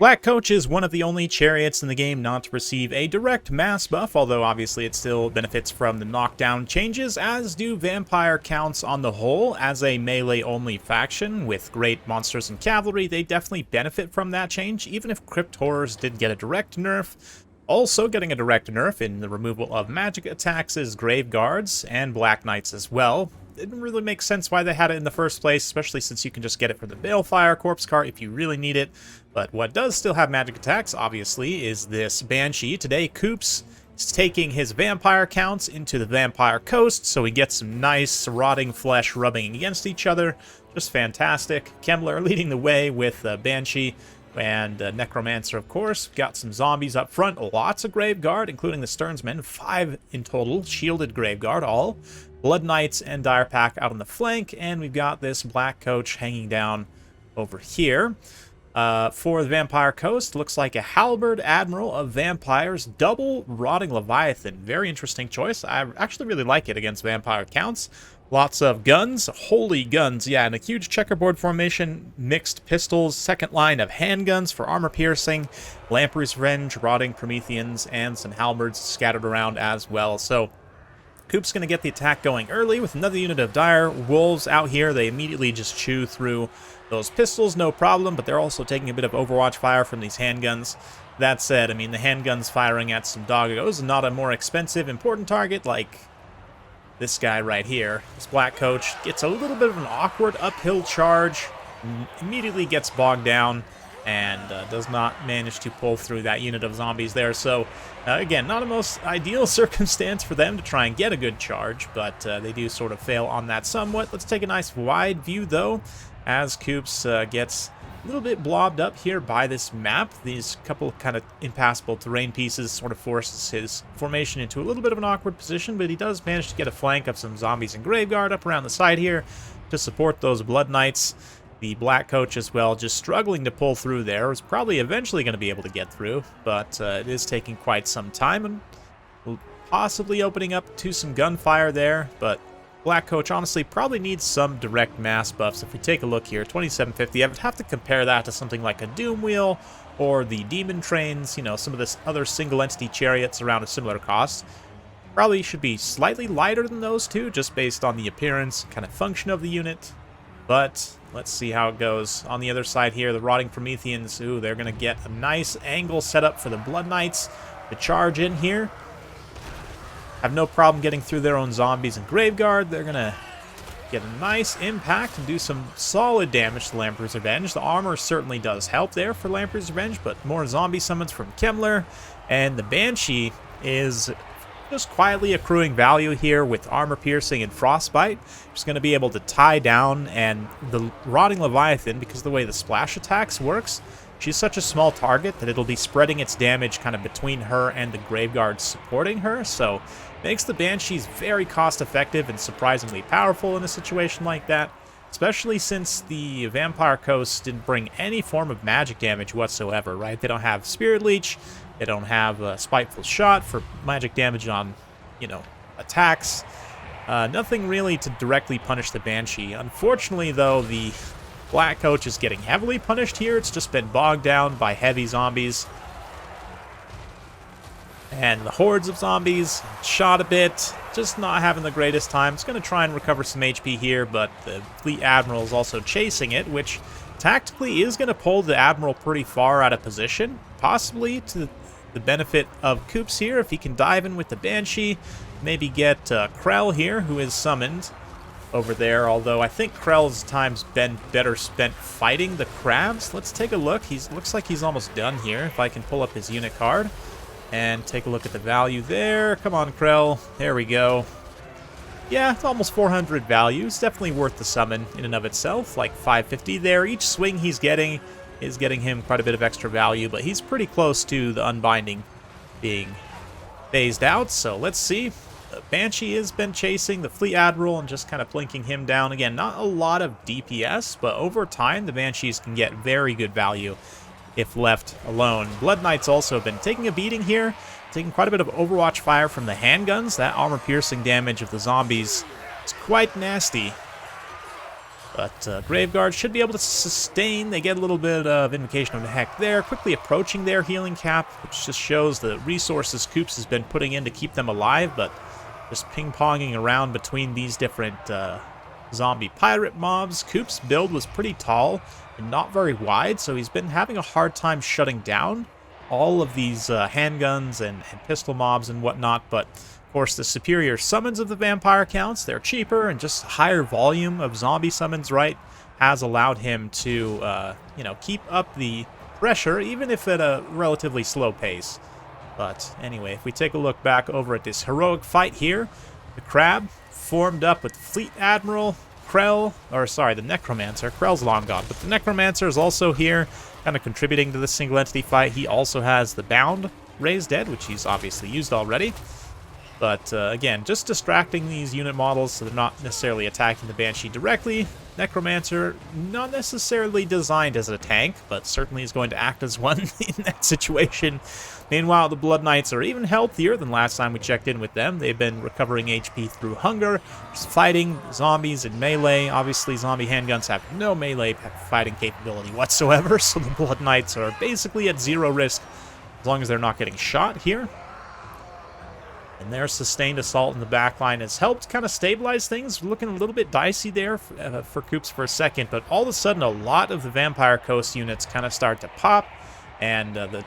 Black Coach is one of the only chariots in the game not to receive a direct mass buff, although obviously it still benefits from the knockdown changes, as do Vampire counts on the whole. As a melee-only faction with great monsters and cavalry, they definitely benefit from that change, even if Crypt Horrors did get a direct nerf. Also getting a direct nerf in the removal of magic attacks is Grave Guards and Black Knights as well. It didn't really make sense why they had it in the first place, especially since you can just get it from the Balefire Corpse Cart if you really need it. But what does still have magic attacks, obviously, is this Banshee. Today, Koops is taking his vampire counts into the Vampire Coast, so he gets some nice rotting flesh rubbing against each other. Just fantastic. Kemmler leading the way with Banshee and Necromancer, of course. Got some zombies up front, lots of Graveguard, including the Stearnsmen, 5 in total, shielded Graveguard, all. Blood Knights and Dire Pack out on the flank, and we've got this Black Coach hanging down over here. For the Vampire Coast, looks like a Halberd Admiral of Vampires, double Rotting Leviathan. Very interesting choice. I actually really like it against Vampire counts. Lots of guns, holy guns, yeah, and a huge checkerboard formation, mixed pistols, second line of handguns for armor piercing, Lamprey's Revenge, Rotting Prometheans, and some halberds scattered around as well. So Coop's going to get the attack going early with another unit of Dire Wolves out here. They immediately just chew through those pistols, no problem, but they're also taking a bit of Overwatch fire from these handguns. That said, I mean, the handguns firing at some doggos, not a more expensive, important target like this guy right here. This Black Coach gets a little bit of an awkward uphill charge, immediately gets bogged down, and does not manage to pull through that unit of zombies there. So, again, not a most ideal circumstance for them to try and get a good charge, but they do sort of fail on that somewhat. Let's take a nice wide view, though, as Koops gets a little bit blobbed up here by this map. These couple kind of impassable terrain pieces sort of forces his formation into a little bit of an awkward position, but he does manage to get a flank of some zombies and Graveguard up around the side here to support those Blood Knights. The Black Coach as well, just struggling to pull through there. Is probably eventually going to be able to get through, but it is taking quite some time and possibly opening up to some gunfire there. But Black Coach honestly probably needs some direct mass buffs. If we take a look here, 2750, I would have to compare that to something like a Doom Wheel or the Demon Trains, you know, some of this other single entity chariots around a similar cost. Probably should be slightly lighter than those two, just based on the appearance, kind of function of the unit. But let's see how it goes. On the other side here, the Rotting Prometheans, ooh, they're going to get a nice angle set up for the Blood Knights to charge in here. Have no problem getting through their own zombies and Graveguard. They're going to get a nice impact and do some solid damage to Lamprey's Revenge. The armor certainly does help there for Lamprey's Revenge, but more zombie summons from Kemmler. And the Banshee is just quietly accruing value here with armor piercing and frostbite. Just going to be able to tie down, and the Rotting Leviathan, because of the way the splash attacks works, she's such a small target that it'll be spreading its damage kind of between her and the Graveguard supporting her, so makes the Banshees very cost effective and surprisingly powerful in a situation like that, especially since the Vampire Coast didn't bring any form of magic damage whatsoever, right? They don't have Spirit Leech. They don't have a Spiteful Shot for magic damage on, you know, attacks. Nothing really to directly punish the Banshee. Unfortunately, though, the Black Coach is getting heavily punished here. It's just been bogged down by heavy zombies. And the hordes of zombies, shot a bit, just not having the greatest time. It's going to try and recover some HP here, but the Fleet Admiral is also chasing it, which tactically is going to pull the Admiral pretty far out of position, possibly to the benefit of Koops here, if he can dive in with the Banshee, maybe get Krell here, who is summoned over there, although I think Krell's time's been better spent fighting the crabs. Let's take a look. Looks like he's almost done here, if I can pull up his unit card and take a look at the value there. Come on, Krell. There we go. Yeah, it's almost 400 value. It's definitely worth the summon in and of itself, like 550 there. Each swing he's getting is getting him quite a bit of extra value, but he's pretty close to the unbinding being phased out, so let's see. The Banshee has been chasing the Fleet Admiral and just kind of blinking him down. Again, not a lot of DPS, but over time the Banshees can get very good value if left alone. Blood Knights also have been taking a beating here, taking quite a bit of Overwatch fire from the handguns. That armor-piercing damage of the zombies is quite nasty. But Graveguard should be able to sustain. They get a little bit of Invocation of the Heck there, quickly approaching their healing cap, which just shows the resources Koops has been putting in to keep them alive, but just ping-ponging around between these different zombie pirate mobs. Koops' build was pretty tall and not very wide, so he's been having a hard time shutting down all of these handguns and pistol mobs and whatnot, but of course, the superior summons of the vampire counts, they're cheaper, and just higher volume of zombie summons, right, has allowed him to, keep up the pressure, even if at a relatively slow pace. But anyway, if we take a look back over at this heroic fight here, the Crab formed up with Fleet Admiral, the Necromancer. Krell's long gone, but the Necromancer is also here, kind of contributing to the single entity fight. He also has the Bound Raised Dead, which he's obviously used already. But again, just distracting these unit models so they're not necessarily attacking the Banshee directly. Necromancer, not necessarily designed as a tank, but certainly is going to act as one in that situation. Meanwhile, the Blood Knights are even healthier than last time we checked in with them. They've been recovering HP through hunger, just fighting zombies in melee. Obviously, zombie handguns have no melee fighting capability whatsoever, so the Blood Knights are basically at zero risk as long as they're not getting shot here. And their sustained assault in the backline has helped kind of stabilize things. Looking a little bit dicey there for Koops for a second, but all of a sudden a lot of the Vampire Coast units kind of start to pop, and the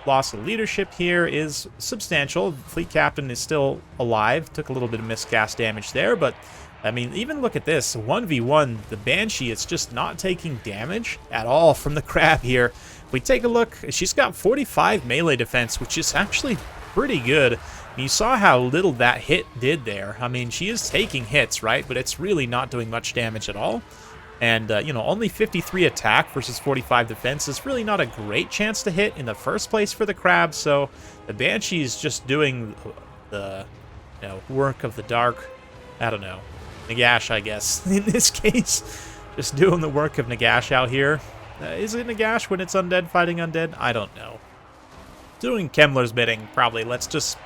loss of leadership here is substantial. The Fleet Captain is still alive. Took a little bit of miscast damage there, but I mean, even look at this. 1v1, the Banshee is just not taking damage at all from the Crab here. If we take a look, she's got 45 melee defense, which is actually pretty good. You saw how little that hit did there. I mean, she is taking hits, right? But it's really not doing much damage at all. And, only 53 attack versus 45 defense is really not a great chance to hit in the first place for the Crab. So the Banshee is just doing the, work of the dark, I don't know, Nagash, I guess, in this case. Just doing the work of Nagash out here. Is it Nagash when it's undead fighting undead? I don't know. Doing Kemmler's bidding, probably. Let's just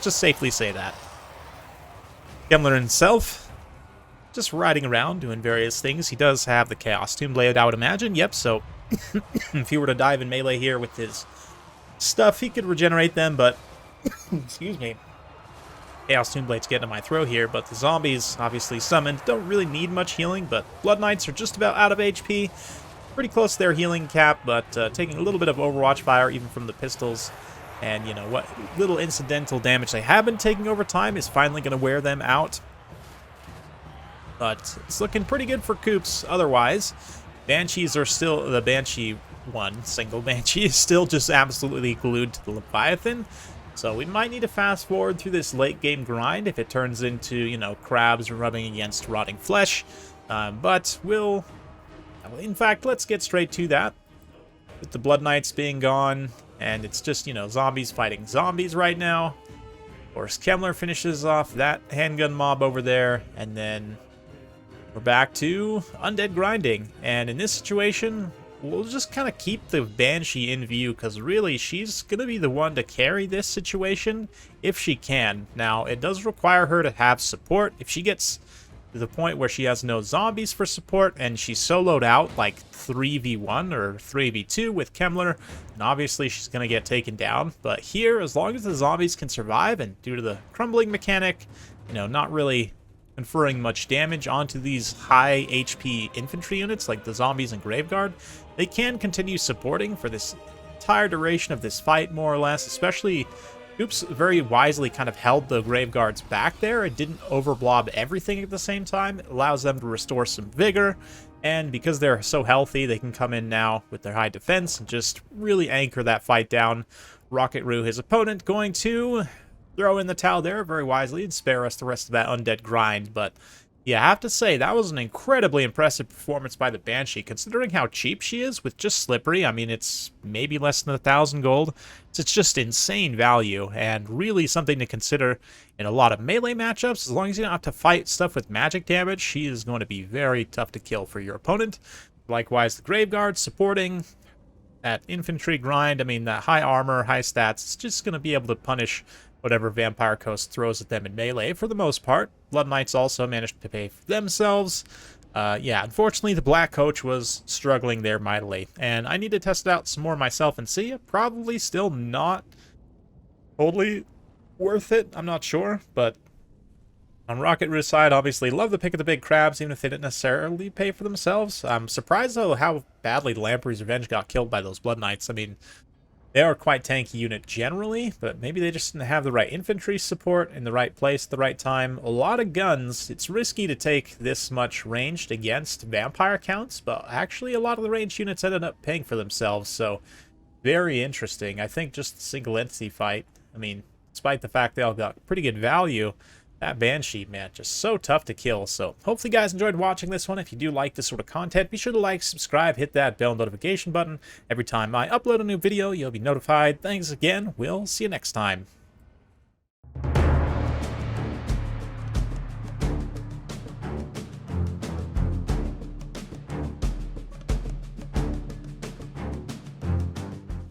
safely say that. Kemmler himself, just riding around, doing various things. He does have the Chaos Tomb Blade, I would imagine. Yep, so if he were to dive in melee here with his stuff, he could regenerate them, but excuse me. Chaos Tomb Blade's getting to my throat here, but the zombies, obviously summoned, don't really need much healing, but Blood Knights are just about out of HP. Pretty close to their healing cap, but taking a little bit of Overwatch fire, even from the pistols. And, what little incidental damage they have been taking over time is finally going to wear them out. But it's looking pretty good for Koops otherwise. Banshees are still, the Banshee one, single Banshee, is still just absolutely glued to the Leviathan. So we might need to fast forward through this late game grind if it turns into, crabs rubbing against rotting flesh. But in fact, let's get straight to that. With the Blood Knights being gone, and it's just, zombies fighting zombies right now. Of course, Kemmler finishes off that handgun mob over there, and then we're back to undead grinding. And in this situation, we'll just kind of keep the Banshee in view, because really, she's going to be the one to carry this situation if she can. Now, it does require her to have support. If she gets to the point where she has no zombies for support, and she's soloed out like 3v1 or 3v2 with Kemmler, and obviously she's going to get taken down. But here, as long as the zombies can survive, and due to the crumbling mechanic, not really conferring much damage onto these high HP infantry units like the zombies and Graveguard, they can continue supporting for this entire duration of this fight, more or less. Especially Koops very wisely kind of held the Graveguards back there. It didn't overblob everything at the same time. It allows them to restore some vigor, and because they're so healthy, they can come in now with their high defense and just really anchor that fight down. Rocket Roo, his opponent, going to throw in the towel there very wisely and spare us the rest of that undead grind. But yeah, I have to say, that was an incredibly impressive performance by the Banshee, considering how cheap she is with just Slippery. I mean, it's maybe less than 1,000 gold. It's just insane value, and really something to consider in a lot of melee matchups. As long as you don't have to fight stuff with magic damage, she is going to be very tough to kill for your opponent. Likewise, the Graveguard supporting that infantry grind. I mean, that high armor, high stats, it's just going to be able to punish whatever Vampire Coast throws at them in melee for the most part. Blood Knights also managed to pay for themselves. Yeah, unfortunately, the black coach was struggling there mightily, and I need to test it out some more myself and see. Probably still not totally worth it. I'm not sure, but on Rocket Roo's side, obviously love the pick of the big crabs, even if they didn't necessarily pay for themselves. I'm surprised, though, how badly Lamprey's Revenge got killed by those Blood Knights. I mean, they are quite tanky unit generally, but maybe they just didn't have the right infantry support in the right place at the right time. A lot of guns. It's risky to take this much ranged against vampire counts, but actually a lot of the ranged units ended up paying for themselves, so very interesting. I think just the single entity fight, I mean, despite the fact they all got pretty good value, that Banshee, man, just so tough to kill. So hopefully you guys enjoyed watching this one. If you do like this sort of content, be sure to like, subscribe, hit that bell notification button. Every time I upload a new video, you'll be notified. Thanks again. We'll see you next time.